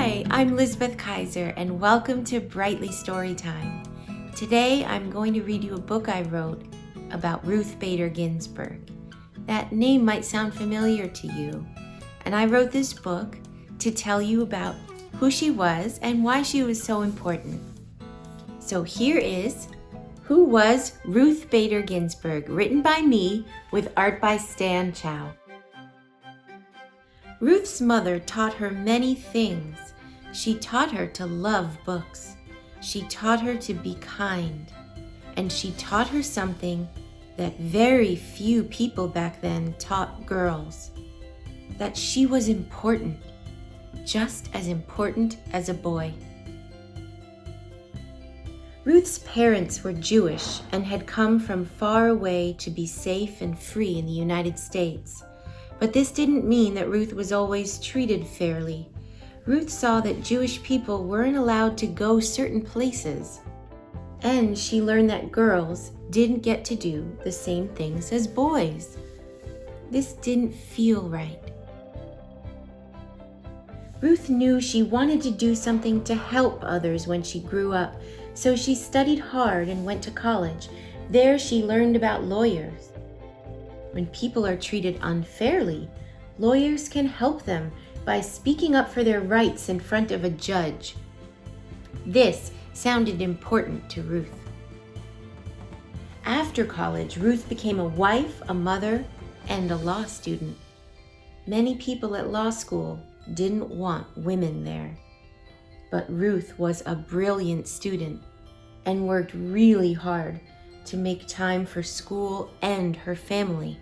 Hi, I'm Lisbeth Kaiser, and welcome to Brightly Storytime. Today I'm going to read you a book I wrote about Ruth Bader Ginsburg. That name might sound familiar to you, and I wrote this book to tell you about who she was and why she was so important. So here is Who Was Ruth Bader Ginsburg, written by me with art by Stan Chow. Ruth's mother taught her many things. She taught her to love books. She taught her to be kind. And she taught her something that very few people back then taught girls: that she was important, just as important as a boy. Ruth's parents were Jewish and had come from far away to be safe and free in the United States. But this didn't mean that Ruth was always treated fairly. Ruth saw that Jewish people weren't allowed to go certain places. And she learned that girls didn't get to do the same things as boys. This didn't feel right. Ruth knew she wanted to do something to help others when she grew up, so she studied hard and went to college. There she learned about lawyers. When people are treated unfairly, lawyers can help them by speaking up for their rights in front of a judge. This sounded important to Ruth. After college, Ruth became a wife, a mother, and a law student. Many people at law school didn't want women there. But Ruth was a brilliant student and worked really hard to make time for school and her family.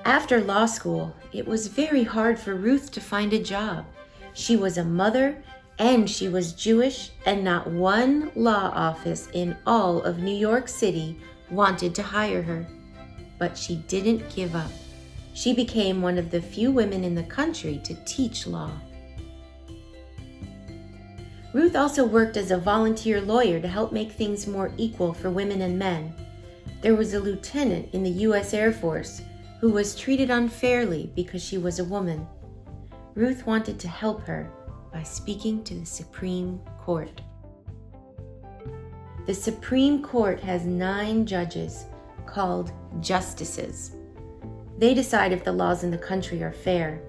After law school, it was very hard for Ruth to find a job. She was a mother and she was Jewish, and not one law office in all of New York City wanted to hire her. But she didn't give up. She became one of the few women in the country to teach law. Ruth also worked as a volunteer lawyer to help make things more equal for women and men. There was a lieutenant in the U.S. Air Force who was treated unfairly because she was a woman. Ruth wanted to help her by speaking to the Supreme Court. The Supreme Court has 9 judges called justices. They decide if the laws in the country are fair.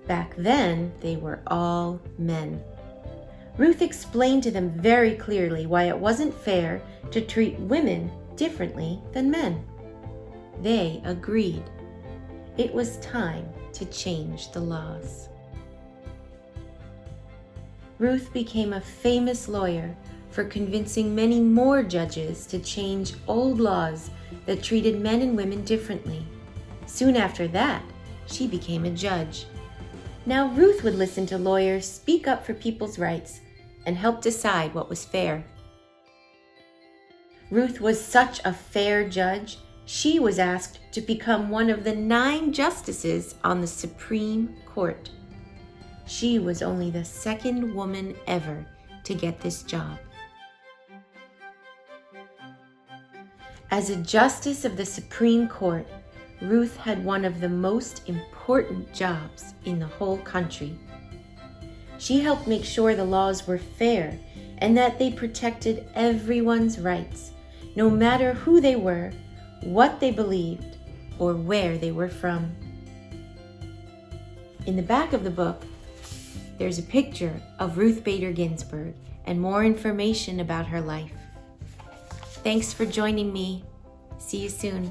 Back then, they were all men. Ruth explained to them very clearly why it wasn't fair to treat women differently than men. They agreed. It was time to change the laws. Ruth became a famous lawyer for convincing many more judges to change old laws that treated men and women differently. Soon after that, she became a judge. Now Ruth would listen to lawyers speak up for people's rights and help decide what was fair. Ruth was such a fair judge, she was asked to become one of the 9 justices on the Supreme Court. She was only the second woman ever to get this job. As a justice of the Supreme Court, Ruth had one of the most important jobs in the whole country. She helped make sure the laws were fair and that they protected everyone's rights, no matter who they were, what they believed, or where they were from. In the back of the book, there's a picture of Ruth Bader Ginsburg and more information about her life. Thanks for joining me. See you soon.